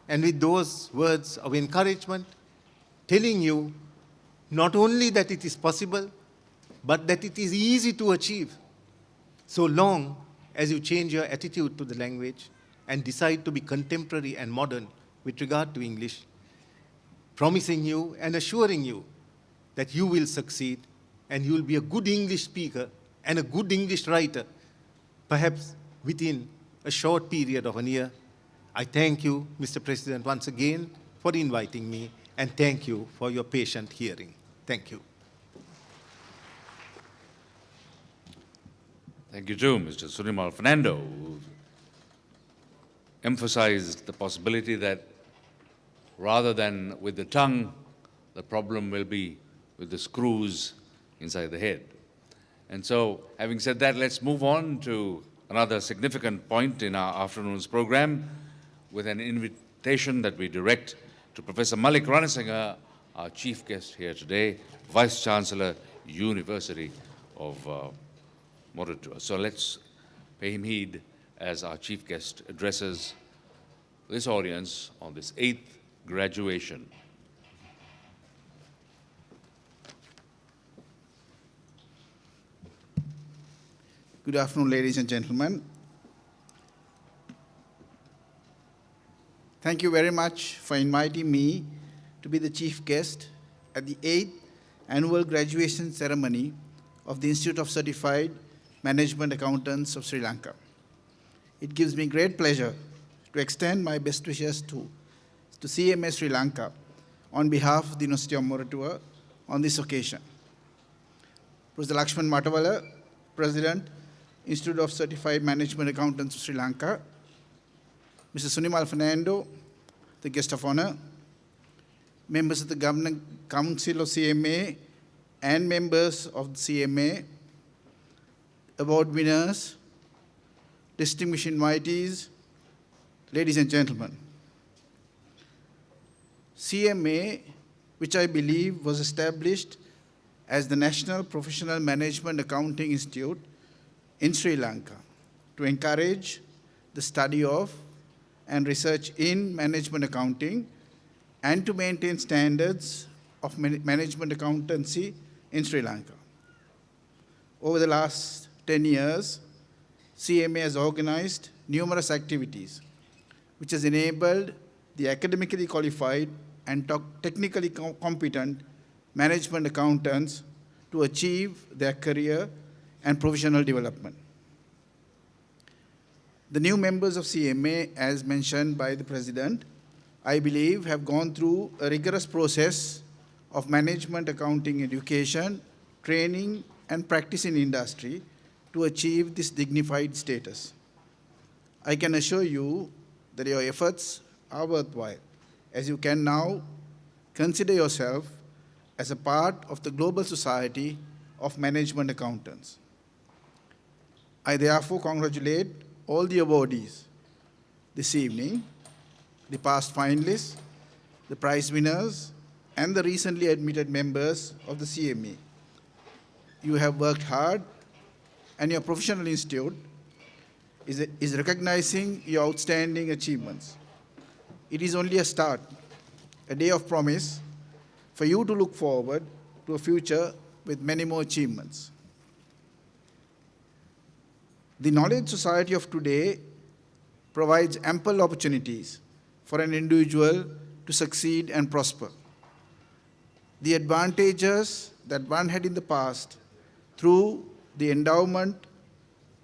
and with those words of encouragement, telling you not only that it is possible, but that it is easy to achieve, so long as you change your attitude to the language and decide to be contemporary and modern with regard to English, promising you and assuring you that you will succeed and you will be a good English speaker and a good English writer, perhaps within a short period of a year. I thank you, Mr. President, once again for inviting me, and thank you for your patient hearing. Thank you. Thank you too, Mr. Sunimal Fernando, who emphasized the possibility that rather than with the tongue, the problem will be with the screws inside the head. And so, having said that, let's move on to another significant point in our afternoon's program with an invitation that we direct to Professor Malik Ranasinghe, our chief guest here today, Vice Chancellor, University of Moratuwa. So let's pay him heed as our chief guest addresses this audience on this 8th graduation. Good afternoon, ladies and gentlemen. Thank you very much for inviting me to be the chief guest at the 8th Annual Graduation Ceremony of the Institute of Certified Management Accountants of Sri Lanka. It gives me great pleasure to extend my best wishes to CMA Sri Lanka on behalf of the University of Moratuwa on this occasion. Professor Lakshman Matawala, President, Institute of Certified Management Accountants of Sri Lanka, Mr. Sunimal Fernando, the guest of honor, members of the Governing Council of CMA and members of the CMA, award winners, distinguished invitees, ladies and gentlemen. CMA, which I believe was established as the National Professional Management Accounting Institute in Sri Lanka to encourage the study of and research in management accounting and to maintain standards of management accountancy in Sri Lanka. Over the last 10 years, CMA has organized numerous activities which has enabled the academically qualified and technically competent management accountants to achieve their career and professional development. The new members of CMA, as mentioned by the President, I believe have gone through a rigorous process of management accounting education, training, and practice in industry to achieve this dignified status. I can assure you that your efforts are worthwhile, as you can now consider yourself as a part of the global society of management accountants. I therefore congratulate all the awardees this evening, the past finalists, the prize winners, and the recently admitted members of the CMA. You have worked hard, and your professional institute is recognizing your outstanding achievements. It is only a start, a day of promise for you to look forward to a future with many more achievements. The knowledge society of today provides ample opportunities for an individual to succeed and prosper. The advantages that one had in the past through the endowment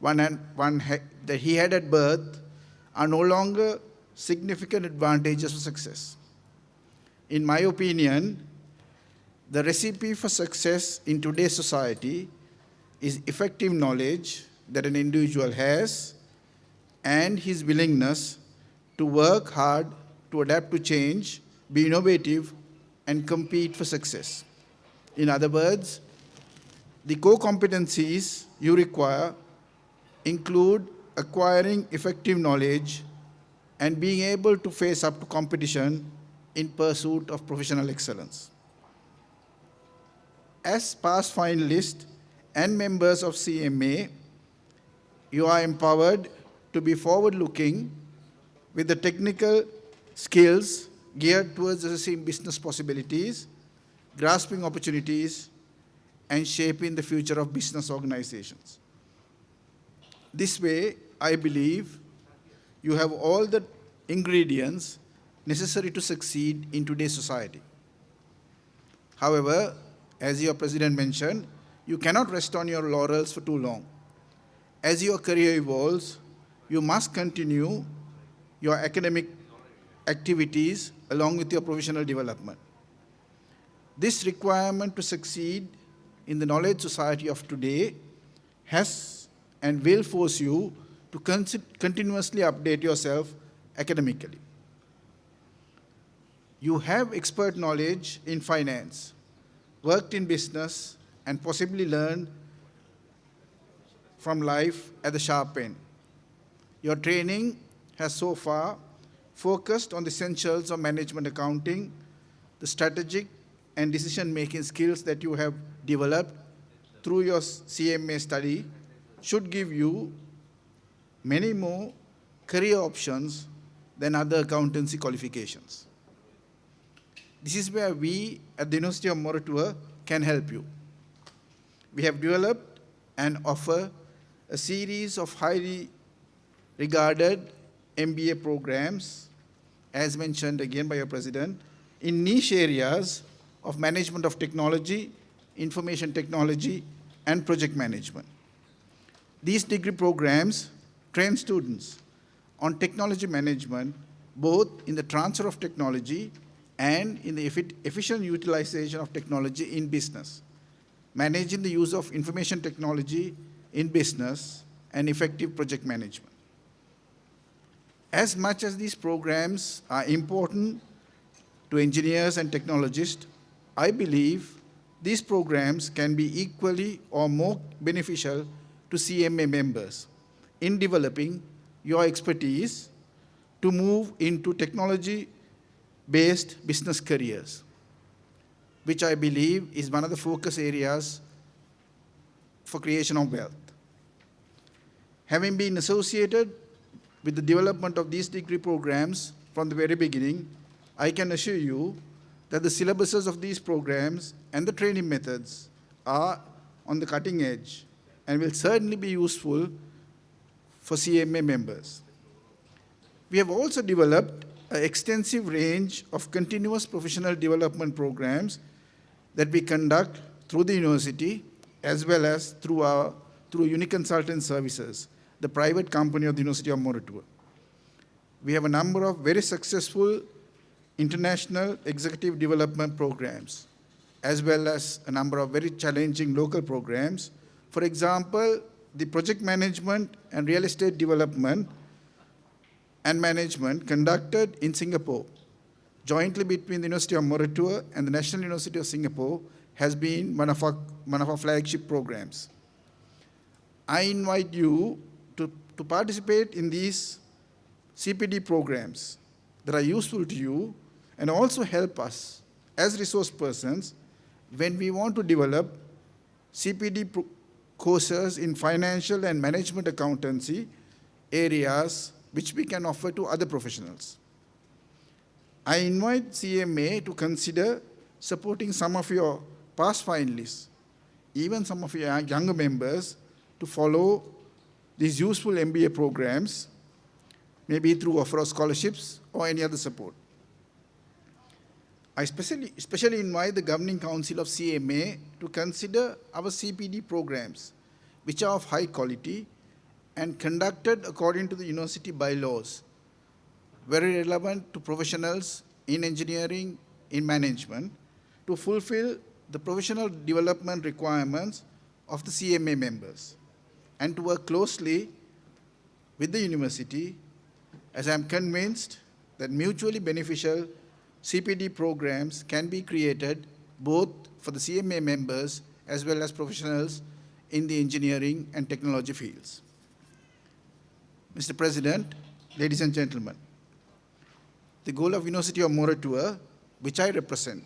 that he had at birth are no longer significant advantages for success. In my opinion, the recipe for success in today's society is effective knowledge that an individual has and his willingness to work hard to adapt to change, be innovative, and compete for success. In other words, the core competencies you require include acquiring effective knowledge and being able to face up to competition in pursuit of professional excellence. As past finalists and members of CMA, you are empowered to be forward-looking with the technical skills geared towards assessing business possibilities, grasping opportunities, and shaping the future of business organizations. This way, I believe you have all the ingredients necessary to succeed in today's society. However, as your president mentioned, you cannot rest on your laurels for too long. As your career evolves, you must continue your academic activities along with your professional development. This requirement to succeed in the knowledge society of today has and will force you to continuously update yourself academically. You have expert knowledge in finance, worked in business, and possibly learned from life at the sharp end. Your training has so far focused on the essentials of management accounting, the strategic and decision-making skills that you have developed through your CMA study should give you many more career options than other accountancy qualifications. This is where we at the University of Moratuwa can help you. We have developed and offer a series of highly regarded MBA programs, as mentioned again by your president, in niche areas of management of technology, information technology, and project management. These degree programs train students on technology management, both in the transfer of technology and in the efficient utilization of technology in business, managing the use of information technology in business, and effective project management. As much as these programs are important to engineers and technologists, I believe these programs can be equally or more beneficial to CMA members in developing your expertise to move into technology-based business careers, which I believe is one of the focus areas for creation of wealth. Having been associated with the development of these degree programs from the very beginning, I can assure you that the syllabuses of these programs and the training methods are on the cutting edge and will certainly be useful for CMA members. We have also developed an extensive range of continuous professional development programs that we conduct through the university as well as through Uniconsultant Services, the private company of the University of Moratuwa. We have a number of very successful international executive development programs, as well as a number of very challenging local programs. For example, the project management and real estate development and management conducted in Singapore, jointly between the University of Moratuwa and the National University of Singapore, has been one of our flagship programs. I invite you to participate in these CPD programs that are useful to you and also help us as resource persons when we want to develop CPD courses in financial and management accountancy areas which we can offer to other professionals. I invite CMA to consider supporting some of your past finalists, even some of your younger members, to follow these useful MBA programs, maybe through offer of scholarships or any other support. I especially invite the Governing Council of CMA to consider our CPD programs, which are of high quality and conducted according to the university bylaws, very relevant to professionals in engineering, in management, to fulfill the professional development requirements of the CMA members, and to work closely with the university, as I am convinced that mutually beneficial CPD programs can be created both for the CMA members as well as professionals in the engineering and technology fields. Mr. President, ladies and gentlemen, the goal of University of Moratuwa, which I represent,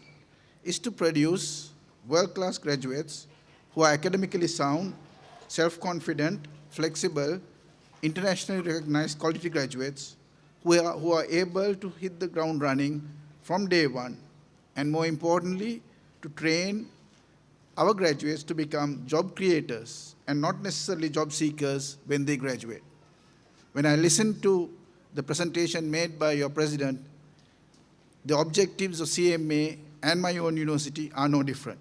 is to produce world-class graduates who are academically sound, self-confident, flexible, internationally recognized quality graduates who are able to hit the ground running from day one, and more importantly, to train our graduates to become job creators and not necessarily job seekers when they graduate. When I listened to the presentation made by your president, the objectives of CMA and my own university are no different.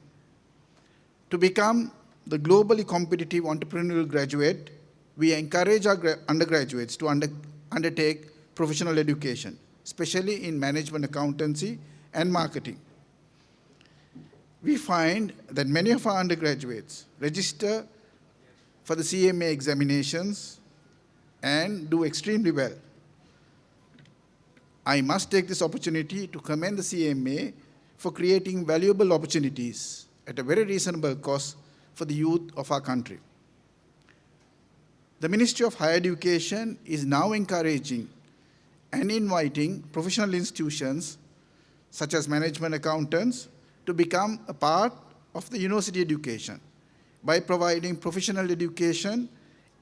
To become the globally competitive entrepreneurial graduate, we encourage our undergraduates to undertake professional education, especially in management accountancy and marketing. We find that many of our undergraduates register for the CMA examinations and do extremely well. I must take this opportunity to commend the CMA for creating valuable opportunities at a very reasonable cost for the youth of our country. The Ministry of Higher Education is now encouraging and inviting professional institutions such as management accountants to become a part of the university education by providing professional education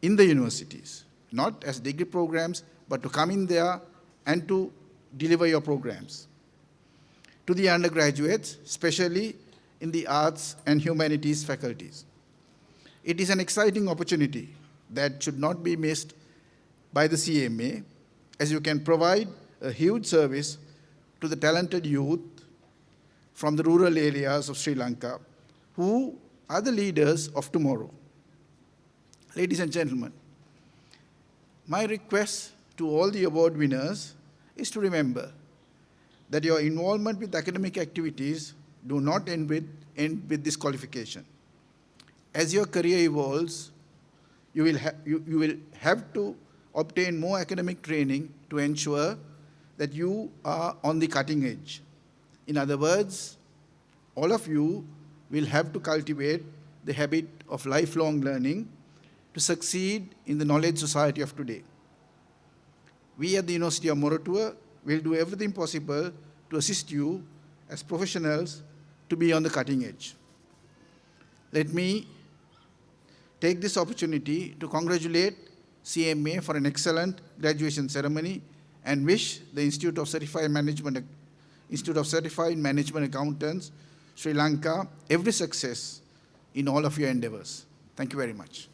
in the universities, not as degree programs, but to come in there and to deliver your programs. To the undergraduates, especially in the arts and humanities faculties. It is an exciting opportunity that should not be missed by the CMA, as you can provide a huge service to the talented youth from the rural areas of Sri Lanka, who are the leaders of tomorrow. Ladies and gentlemen, my request to all the award winners is to remember that your involvement with academic activities do not end with this qualification. As your career evolves, you will have to obtain more academic training to ensure that you are on the cutting edge. In other words, all of you will have to cultivate the habit of lifelong learning to succeed in the knowledge society of today. We at the University of Moratuwa will do everything possible to assist you as professionals to be on the cutting edge. Let me take this opportunity to congratulate CMA for an excellent graduation ceremony and wish the Institute of Certified Management Accountants, Sri Lanka, every success in all of your endeavors. Thank you very much.